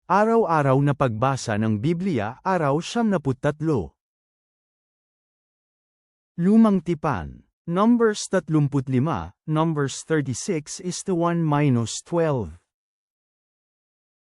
Araw-araw na pagbasa ng Biblia, araw 73. Lumang Tipan, Numbers 35, Numbers 36:1-12.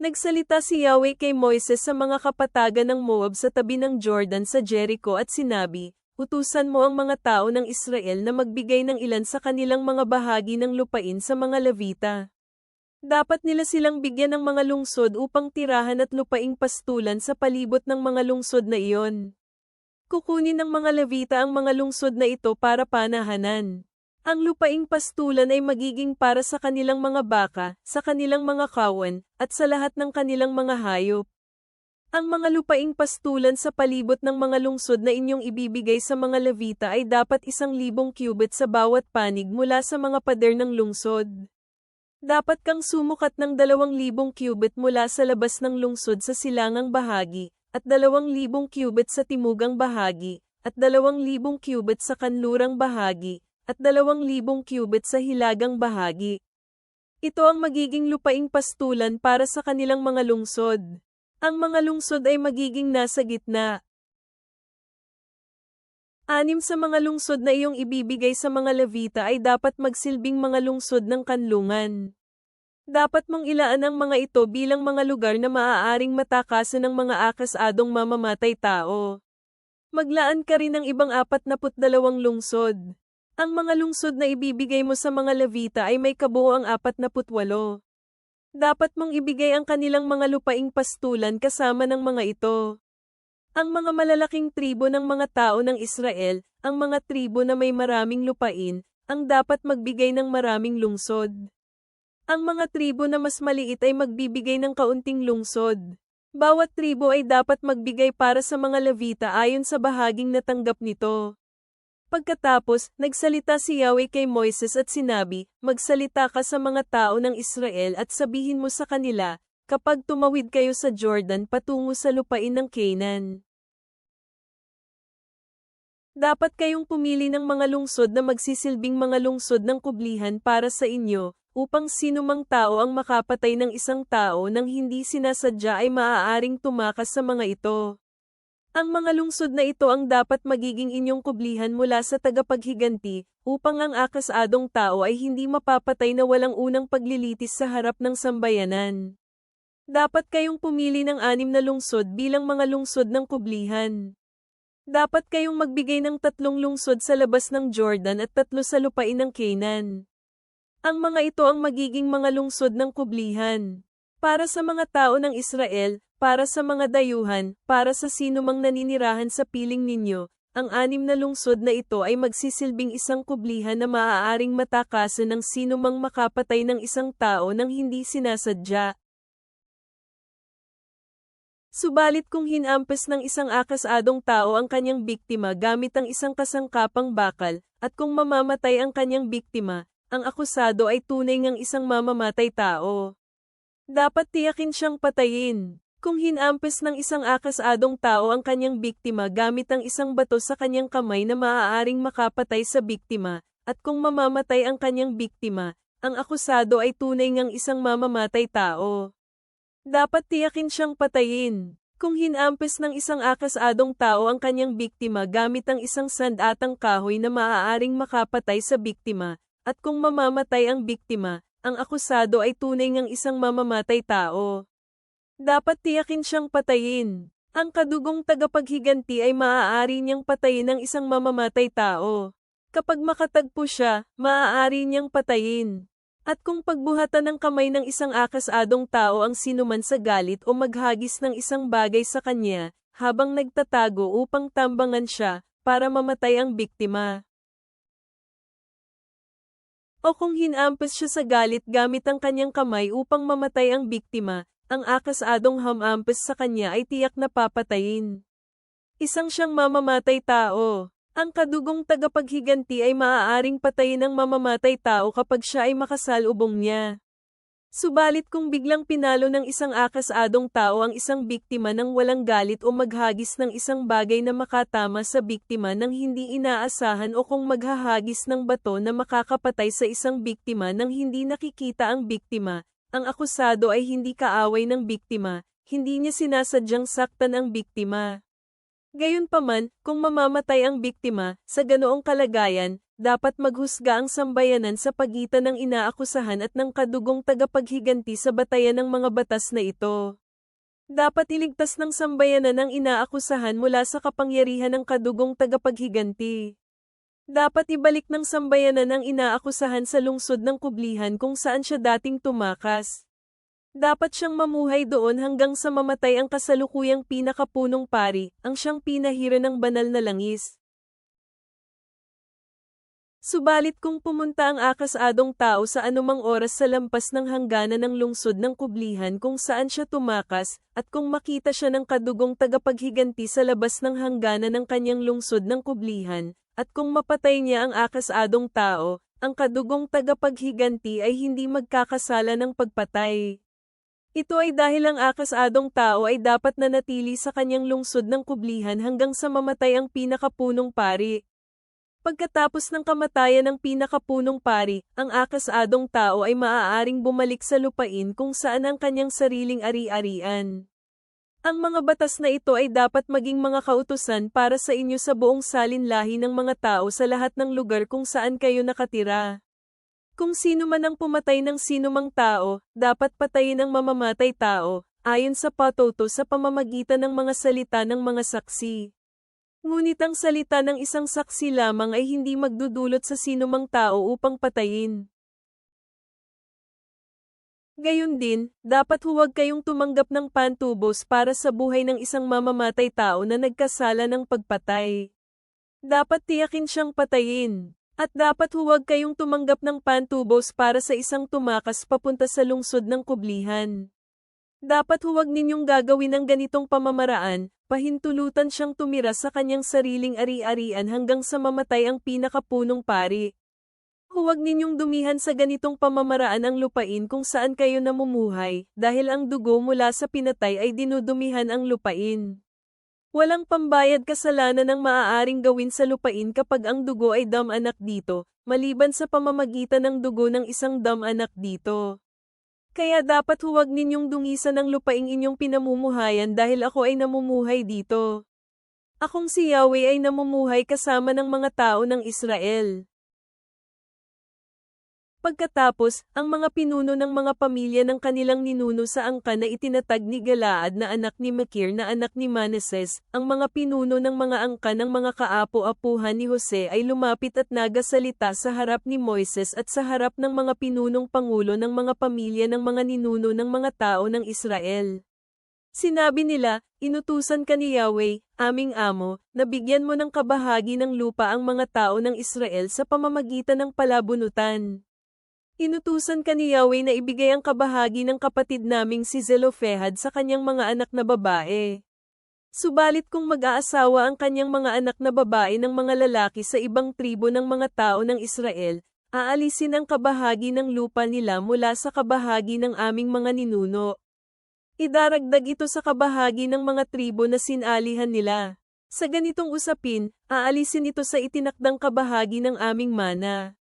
Nagsalita si Yahweh kay Moises sa mga kapatagan ng Moab sa tabi ng Jordan sa Jericho at sinabi, "Utusan mo ang mga tao ng Israel na magbigay ng ilan sa kanilang mga bahagi ng lupain sa mga Levita. Dapat nila silang bigyan ng mga lungsod upang tirahan at lupaing pastulan sa palibot ng mga lungsod na iyon. Kukunin ng mga Levita ang mga lungsod na ito para panahanan. Ang lupaing pastulan ay magiging para sa kanilang mga baka, sa kanilang mga kawan, at sa lahat ng kanilang mga hayop. Ang mga lupaing pastulan sa palibot ng mga lungsod na inyong ibibigay sa mga Levita ay dapat 1,000 cubit sa bawat panig mula sa mga pader ng lungsod. Dapat kang sumukat ng 2,000 cubit mula sa labas ng lungsod sa silangang bahagi, at 2,000 cubit sa timugang bahagi, at 2,000 cubit sa kanlurang bahagi, at 2,000 cubit sa hilagang bahagi. Ito ang magiging lupaing pastulan para sa kanilang mga lungsod. Ang mga lungsod ay magiging nasa gitna. 6 sa mga lungsod na iyong ibibigay sa mga Levita ay dapat magsilbing mga lungsod ng kanlungan. Dapat mong ilaan ang mga ito bilang mga lugar na maaaring matakasan ng mga akasadong mamamatay tao. Maglaan ka rin ng ibang 42 lungsod. Ang mga lungsod na ibibigay mo sa mga Levita ay may kabuoang 48. Dapat mong ibigay ang kanilang mga lupaing pastulan kasama ng mga ito. Ang mga malalaking tribo ng mga tao ng Israel, ang mga tribo na may maraming lupain, ang dapat magbigay ng maraming lungsod. Ang mga tribo na mas maliit ay magbibigay ng kaunting lungsod. Bawat tribo ay dapat magbigay para sa mga Levita ayon sa bahaging natanggap nito. Pagkatapos, nagsalita si Yahweh kay Moises at sinabi, "Magsalita ka sa mga tao ng Israel at sabihin mo sa kanila, kapag tumawid kayo sa Jordan patungo sa lupain ng Canaan, dapat kayong pumili ng mga lungsod na magsisilbing mga lungsod ng kublihan para sa inyo, upang sinumang tao ang makapatay ng isang tao nang hindi sinasadya ay maaaring tumakas sa mga ito. Ang mga lungsod na ito ang dapat magiging inyong kublihan mula sa tagapaghiganti, upang ang akasadong tao ay hindi mapapatay na walang unang paglilitis sa harap ng sambayanan. Dapat kayong pumili ng 6 na lungsod bilang mga lungsod ng kublihan. Dapat kayong magbigay ng 3 lungsod sa labas ng Jordan at 3 sa lupain ng Canaan. Ang mga ito ang magiging mga lungsod ng kublihan. Para sa mga tao ng Israel, para sa mga dayuhan, para sa sinumang naninirahan sa piling ninyo, ang 6 na lungsod na ito ay magsisilbing isang kublihan na maaaring matakasan ng sinumang makapatay ng isang tao nang hindi sinasadya. Subalit kung hinampas ng isang akasadong tao ang kanyang biktima gamit ang isang kasangkapang bakal, at kung mamamatay ang kanyang biktima, ang akusado ay tunay ngang isang mamamatay tao. Dapat tiyakin siyang patayin. Kung hinampas ng isang akasadong tao ang kanyang biktima gamit ang isang bato sa kanyang kamay na maaaring makapatay sa biktima, at kung mamamatay ang kanyang biktima, ang akusado ay tunay ngang isang mamamatay tao. Dapat tiyakin siyang patayin. Kung hinampas ng isang akasadong tao ang kanyang biktima gamit ang isang sandatang kahoy na maaaring makapatay sa biktima, at kung mamamatay ang biktima, ang akusado ay tunay ngang isang mamamatay tao. Dapat tiyakin siyang patayin. Ang kadugong tagapaghiganti ay maaari niyang patayin ang isang mamamatay tao. Kapag makatagpo siya, maaari niyang patayin. At kung pagbuhatan ng kamay ng isang akasadong tao ang sinuman sa galit o maghagis ng isang bagay sa kanya, habang nagtatago upang tambangan siya, para mamatay ang biktima. O kung hinampas siya sa galit gamit ang kanyang kamay upang mamatay ang biktima, ang akasadong hamampas sa kanya ay tiyak na papatayin. Isang siyang mamamatay tao. Ang kadugong tagapaghiganti ay maaaring patayin ng mamamatay tao kapag siya ay makasalubong niya. Subalit kung biglang pinalo ng isang akasadong tao ang isang biktima nang walang galit o maghagis ng isang bagay na makatama sa biktima nang hindi inaasahan o kung maghahagis ng bato na makakapatay sa isang biktima nang hindi nakikita ang biktima, ang akusado ay hindi kaaway ng biktima, hindi niya sinasadyang saktan ang biktima. Gayunpaman, kung mamamatay ang biktima, sa ganoong kalagayan, dapat maghusga ang sambayanan sa pagitan ng inaakusahan at ng kadugong tagapaghiganti sa batayan ng mga batas na ito. Dapat iligtas ng sambayanan ang inaakusahan mula sa kapangyarihan ng kadugong tagapaghiganti. Dapat ibalik ng sambayanan ang inaakusahan sa lungsod ng kublihan kung saan siya dating tumakas. Dapat siyang mamuhay doon hanggang sa mamatay ang kasalukuyang pinakapunong pari, ang siyang pinahira ng banal na langis. Subalit kung pumunta ang akasadong tao sa anumang oras sa lampas ng hangganan ng lungsod ng kublihan kung saan siya tumakas, at kung makita siya ng kadugong tagapaghiganti sa labas ng hangganan ng kanyang lungsod ng kublihan, at kung mapatay niya ang akasadong tao, ang kadugong tagapaghiganti ay hindi magkakasala ng pagpatay. Ito ay dahil ang akasadong tao ay dapat nanatili sa kanyang lungsod ng kublihan hanggang sa mamatay ang pinakapunong pari. Pagkatapos ng kamatayan ng pinakapunong pari, ang akasadong tao ay maaaring bumalik sa lupain kung saan ang kanyang sariling ari-arian. Ang mga batas na ito ay dapat maging mga kautusan para sa inyo sa buong salinlahi ng mga tao sa lahat ng lugar kung saan kayo nakatira. Kung sino man ang pumatay ng sinumang tao, dapat patayin ang mamamatay tao, ayon sa patuto sa pamamagitan ng mga salita ng mga saksi. Ngunit ang salita ng isang saksi lamang ay hindi magdudulot sa sinumang tao upang patayin. Gayon din, dapat huwag kayong tumanggap ng pantubos para sa buhay ng isang mamamatay tao na nagkasala ng pagpatay. Dapat tiyakin siyang patayin. At dapat huwag kayong tumanggap ng pantubos para sa isang tumakas papunta sa lungsod ng kublihan. Dapat huwag ninyong gagawin ang ganitong pamamaraan, pahintulutan siyang tumira sa kanyang sariling ari-arian hanggang sa mamatay ang pinakapunong pari. Huwag ninyong dumihan sa ganitong pamamaraan ang lupain kung saan kayo namumuhay, dahil ang dugo mula sa pinatay ay dinudumihan ang lupain. Walang pambayad kasalanan ang maaaring gawin sa lupain kapag ang dugo ay dam-anak dito, maliban sa pamamagitan ng dugo ng isang dam-anak dito. Kaya dapat huwag ninyong dungisan ang lupaing inyong pinamumuhayan dahil ako ay namumuhay dito. Akong si Yahweh ay namumuhay kasama ng mga tao ng Israel. Pagkatapos, ang mga pinuno ng mga pamilya ng kanilang ninuno sa angkan na itinatag ni Galaad na anak ni Makir na anak ni Manases, ang mga pinuno ng mga angkan ng mga kaapo-apuhan ni Jose ay lumapit at nagasalita sa harap ni Moises at sa harap ng mga pinunong pangulo ng mga pamilya ng mga ninuno ng mga tao ng Israel. Sinabi nila, inutusan ka ni Yahweh, aming amo, na bigyan mo ng kabahagi ng lupa ang mga tao ng Israel sa pamamagitan ng palabunutan. Inutusan ka ni Yahweh na ibigay ang kabahagi ng kapatid naming si Zelofehad sa kanyang mga anak na babae. Subalit kung mag-aasawa ang kanyang mga anak na babae ng mga lalaki sa ibang tribo ng mga tao ng Israel, aalisin ang kabahagi ng lupa nila mula sa kabahagi ng aming mga ninuno. Idaragdag ito sa kabahagi ng mga tribo na sinalihan nila. Sa ganitong usapin, aalisin ito sa itinakdang kabahagi ng aming mana.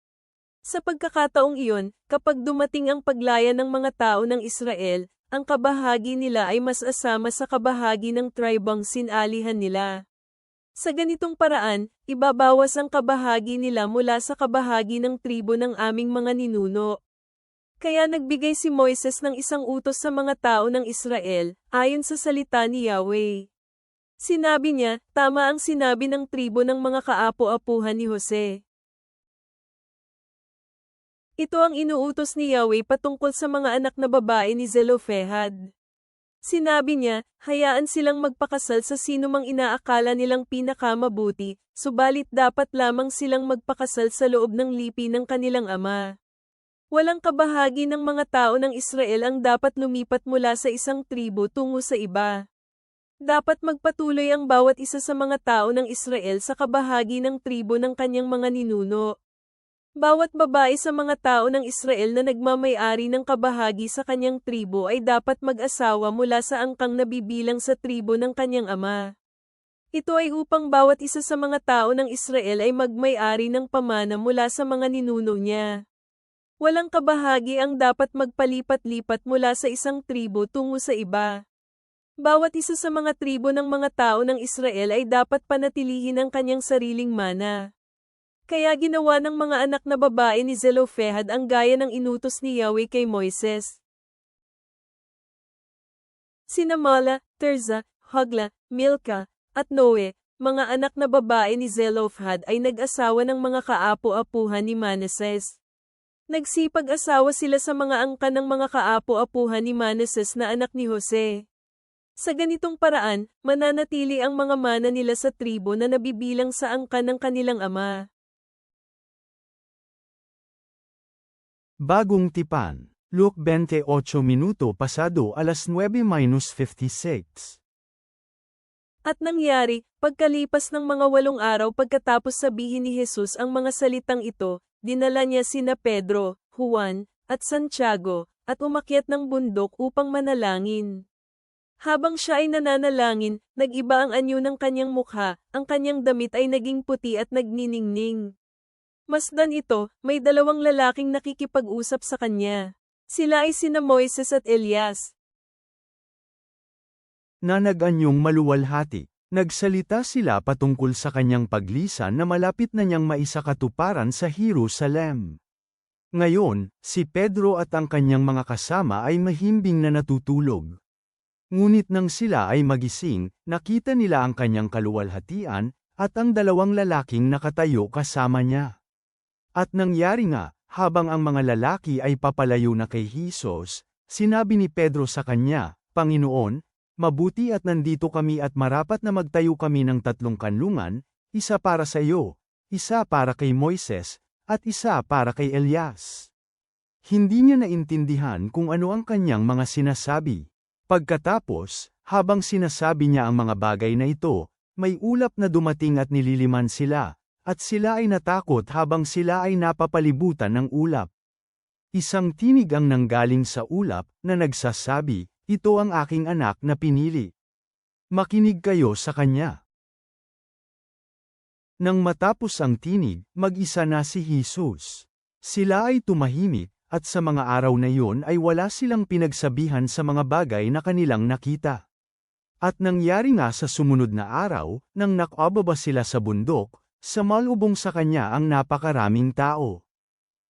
Sa pagkakataong iyon, kapag dumating ang paglaya ng mga tao ng Israel, ang kabahagi nila ay mas asama sa kabahagi ng tribang sinalihan nila. Sa ganitong paraan, ibabawas ang kabahagi nila mula sa kabahagi ng tribo ng aming mga ninuno. Kaya nagbigay si Moises ng isang utos sa mga tao ng Israel, ayon sa salita ni Yahweh. Sinabi niya, tama ang sinabi ng tribo ng mga kaapo-apuhan ni Jose. Ito ang inuutos ni Yahweh patungkol sa mga anak na babae ni Zelofehad. Sinabi niya, hayaan silang magpakasal sa sinumang inaakala nilang pinakamabuti, subalit dapat lamang silang magpakasal sa loob ng lipi ng kanilang ama. Walang kabahagi ng mga tao ng Israel ang dapat lumipat mula sa isang tribo tungo sa iba. Dapat magpatuloy ang bawat isa sa mga tao ng Israel sa kabahagi ng tribo ng kanyang mga ninuno. Bawat babae sa mga tao ng Israel na nagmamay-ari ng kabahagi sa kanyang tribo ay dapat mag-asawa mula sa angkang nabibilang sa tribo ng kanyang ama. Ito ay upang bawat isa sa mga tao ng Israel ay magmay-ari ng pamana mula sa mga ninuno niya. Walang kabahagi ang dapat magpalipat-lipat mula sa isang tribo tungo sa iba. Bawat isa sa mga tribo ng mga tao ng Israel ay dapat panatilihin ang kanyang sariling mana. Kaya ginawa ng mga anak na babae ni Zelophehad ang gaya ng inutos ni Yahweh kay Moises. Sina Mala, Tirza, Hogla, Milka, at Noe, mga anak na babae ni Zelophehad ay nag-asawa ng mga kaapo-apuhan ni Manases. Nagsipag-asawa sila sa mga angkan ng mga kaapo-apuhan ni Manases na anak ni Jose. Sa ganitong paraan, mananatili ang mga mana nila sa tribo na nabibilang sa angkan ng kanilang ama. Bagong tipan. Luke 28 minuto pasado alas 9:56. At nangyari, pagkalipas ng mga 8 araw pagkatapos sabihin ni Jesus ang mga salitang ito, dinala niya sina Pedro, Juan, at Santiago, at umakyat ng bundok upang manalangin. Habang siya ay nananalangin, nag-iba ang anyo ng kanyang mukha, ang kanyang damit ay naging puti at nagniningning. Masdan ito, may 2 lalaking nakikipag-usap sa kanya. Sila ay sina Moises at Elias. Na nag-anyong maluwalhati. Nagsalita sila patungkol sa kanyang paglisan na malapit na niyang maisakatuparan sa Jerusalem. Ngayon, si Pedro at ang kanyang mga kasama ay mahimbing na natutulog. Ngunit nang sila ay magising, nakita nila ang kanyang kaluwalhatian, at ang 2 lalaking nakatayo kasama niya. At nangyari nga, habang ang mga lalaki ay papalayo na kay Jesus, sinabi ni Pedro sa kanya, Panginoon, mabuti at nandito kami at marapat na magtayo kami ng 3 kanlungan, isa para sa iyo, isa para kay Moises, at isa para kay Elias. Hindi niya naintindihan kung ano ang kanyang mga sinasabi. Pagkatapos, habang sinasabi niya ang mga bagay na ito, may ulap na dumating at nililiman sila, at sila ay natakot habang sila ay napapalibutan ng ulap. Isang tinig ang nanggaling sa ulap na nagsasabi, ito ang aking anak na pinili. Makinig kayo sa kanya. Nang matapos ang tinig, mag-isa na si Jesus. Sila ay tumahimik, at sa mga araw na iyon ay wala silang pinagsabihan sa mga bagay na kanilang nakita. At nangyari nga sa sumunod na araw, nang nakababa sila sa bundok, samalubong sa kanya ang napakaraming tao.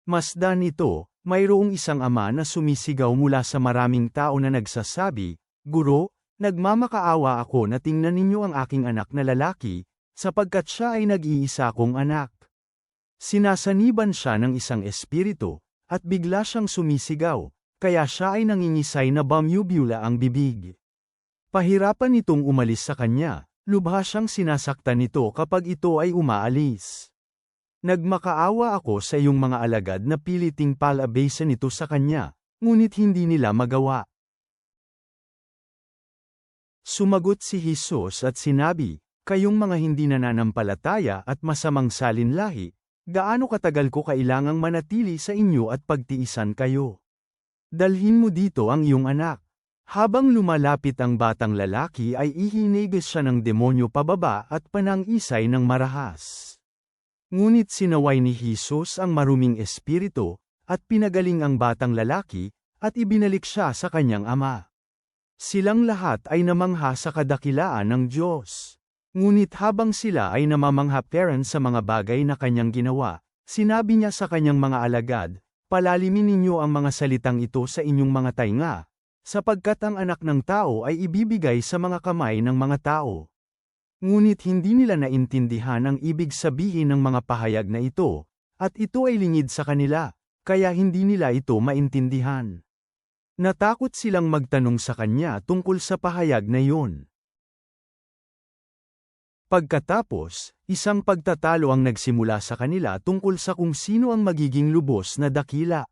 Masdan ito, mayroong isang ama na sumisigaw mula sa maraming tao na nagsasabi, Guro, nagmamakaawa ako na tingnan ninyo ang aking anak na lalaki, sapagkat siya ay nag-iisa kong anak. Sinasaniban siya ng isang espiritu, at bigla siyang sumisigaw, kaya siya ay nangingisay na bumubula ang bibig. Pahirapan itong umalis sa kanya. Lubha siyang sinasaktan nito kapag ito ay umaalis. Nagmakaawa ako sa iyong mga alagad na piliting palabasan ito sa kanya, ngunit hindi nila magawa. Sumagot si Jesus at sinabi, Kayong mga hindi nananampalataya at masamang salinlahi, gaano katagal ko kailangang manatili sa inyo at pagtiisan kayo? Dalhin mo dito ang iyong anak. Habang lumalapit ang batang lalaki ay ihinigis siya ng demonyo pababa at panangisay ng marahas. Ngunit sinaway ni Jesus ang maruming espiritu, at pinagaling ang batang lalaki, at ibinalik siya sa kanyang ama. Silang lahat ay namangha sa kadakilaan ng Diyos. Ngunit habang sila ay namamangha-peran sa mga bagay na kanyang ginawa, sinabi niya sa kanyang mga alagad, Palalimin ninyo ang mga salitang ito sa inyong mga tainga, sapagkat ang anak ng tao ay ibibigay sa mga kamay ng mga tao. Ngunit hindi nila naintindihan ang ibig sabihin ng mga pahayag na ito, at ito ay lingid sa kanila, kaya hindi nila ito maintindihan. Natakot silang magtanong sa kanya tungkol sa pahayag na iyon. Pagkatapos, isang pagtatalo ang nagsimula sa kanila tungkol sa kung sino ang magiging lubos na dakila.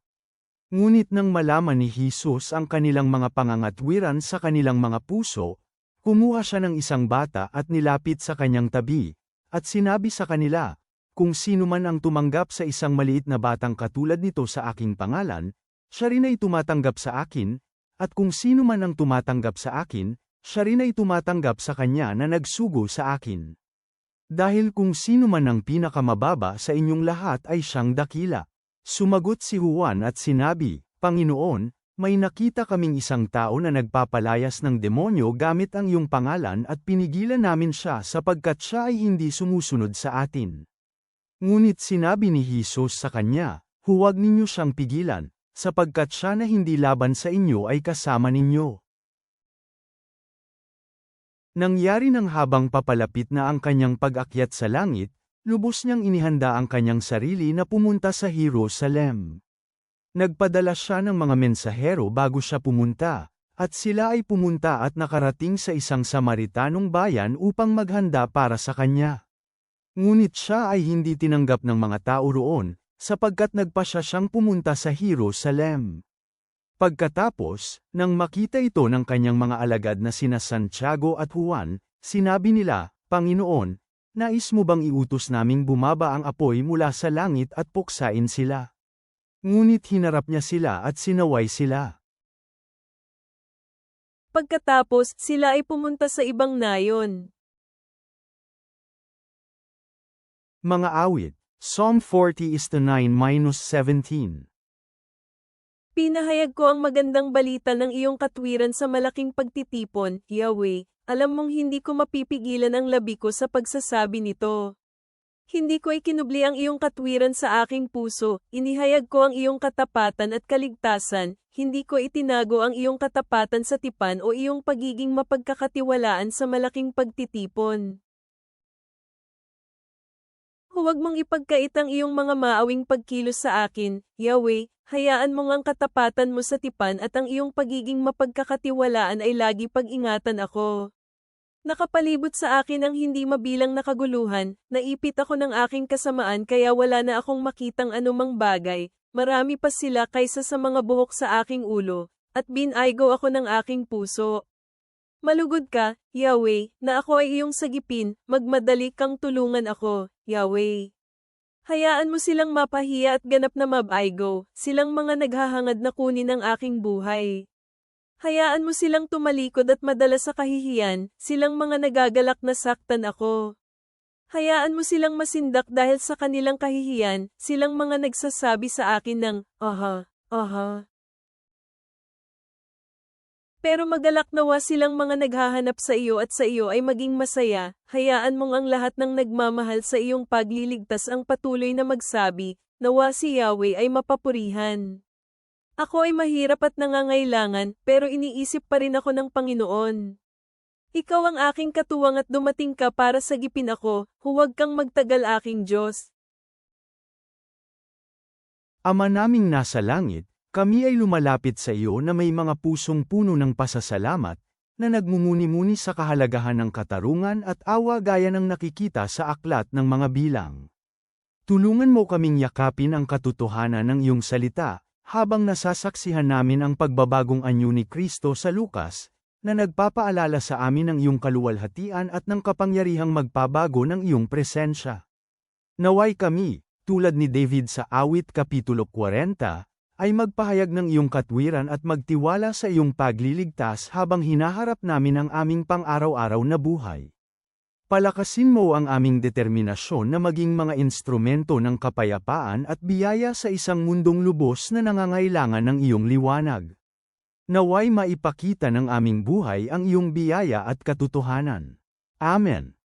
Ngunit nang malaman ni Jesus ang kanilang mga pangangatwiran sa kanilang mga puso, kumuha siya ng isang bata at nilapit sa kanyang tabi, at sinabi sa kanila, Kung sino man ang tumanggap sa isang maliit na batang katulad nito sa aking pangalan, siya rin ay tumatanggap sa akin, at kung sino man ang tumatanggap sa akin, siya rin ay tumatanggap sa kanya na nagsugo sa akin. Dahil kung sino man ang pinakamababa sa inyong lahat ay siyang dakila. Sumagot si Juan at sinabi, Panginoon, may nakita kaming isang tao na nagpapalayas ng demonyo gamit ang iyong pangalan at pinigilan namin siya sapagkat siya ay hindi sumusunod sa atin. Ngunit sinabi ni Jesus sa kanya, huwag ninyo siyang pigilan, sapagkat siya na hindi laban sa inyo ay kasama ninyo. Nangyari nang habang papalapit na ang kanyang pag-akyat sa langit, lubos niyang inihanda ang kanyang sarili na pumunta sa Jerusalem. Nagpadala siya ng mga mensahero bago siya pumunta, at sila ay pumunta at nakarating sa isang Samaritanong bayan upang maghanda para sa kanya. Ngunit siya ay hindi tinanggap ng mga tao roon, sapagkat nagpasya siyang pumunta sa Jerusalem. Pagkatapos, nang makita ito ng kanyang mga alagad na sina Santiago at Juan, sinabi nila, Panginoon, nais mo bang iutos naming bumaba ang apoy mula sa langit at puksain sila? Ngunit hinarap niya sila at sinaway sila. Pagkatapos, sila ay pumunta sa ibang nayon. Mga awit, Psalm 40:9-17. Pinahayag ko ang magandang balita ng iyong katwiran sa malaking pagtitipon, Yahweh, alam mong hindi ko mapipigilan ang labi ko sa pagsasabi nito. Hindi ko ikinubli ang iyong katwiran sa aking puso, inihayag ko ang iyong katapatan at kaligtasan, hindi ko itinago ang iyong katapatan sa tipan o iyong pagiging mapagkakatiwalaan sa malaking pagtitipon. Huwag mong ipagkait ang iyong mga maawing pagkilos sa akin, Yahweh, hayaan mong ang katapatan mo sa tipan at ang iyong pagiging mapagkakatiwalaan ay lagi pag-ingatan ako. Nakapalibot sa akin ang hindi mabilang na kaguluhan, naipit ako ng aking kasamaan kaya wala na akong makitang anumang bagay, marami pa sila kaysa sa mga buhok sa aking ulo, at binaygo ako ng aking puso. Malugod ka, Yahweh, na ako ay iyong sagipin, magmadali kang tulungan ako, Yahweh. Hayaan mo silang mapahiya at ganap na mabaigo, silang mga naghahangad na kunin ang aking buhay. Hayaan mo silang tumalikod at madala sa kahihiyan, silang mga nagagalak na saktan ako. Hayaan mo silang masindak dahil sa kanilang kahihiyan, silang mga nagsasabi sa akin ng, aha, aha. Pero magalak nawa silang mga naghahanap sa iyo at sa iyo ay maging masaya, hayaan mong ang lahat ng nagmamahal sa iyong pagliligtas ang patuloy na magsabi, nawa si Yahweh ay mapapurihan. Ako ay mahirap at nangangailangan, pero iniisip pa rin ako ng Panginoon. Ikaw ang aking katuwang at dumating ka para sagipin ako, huwag kang magtagal aking Diyos. Ama naming nasa langit, kami ay lumalapit sa iyo na may mga pusong puno ng pasasalamat, na nagmumuni-muni sa kahalagahan ng katarungan at awa gaya ng nakikita sa aklat ng mga bilang. Tulungan mo kaming yakapin ang katotohanan ng iyong salita, habang nasasaksihan namin ang pagbabagong anyo ni Kristo sa Lukas, na nagpapaalala sa amin ng iyong kaluwalhatian at ng kapangyarihang magpabago ng iyong presensya. Naway kami, tulad ni David sa Awit Kapitulo 40, ay magpahayag ng iyong katwiran at magtiwala sa iyong pagliligtas habang hinaharap namin ang aming pang-araw-araw na buhay. Palakasin mo ang aming determinasyon na maging mga instrumento ng kapayapaan at biyaya sa isang mundong lubos na nangangailangan ng iyong liwanag. Naway maipakita ng aming buhay ang iyong biyaya at katotohanan. Amen.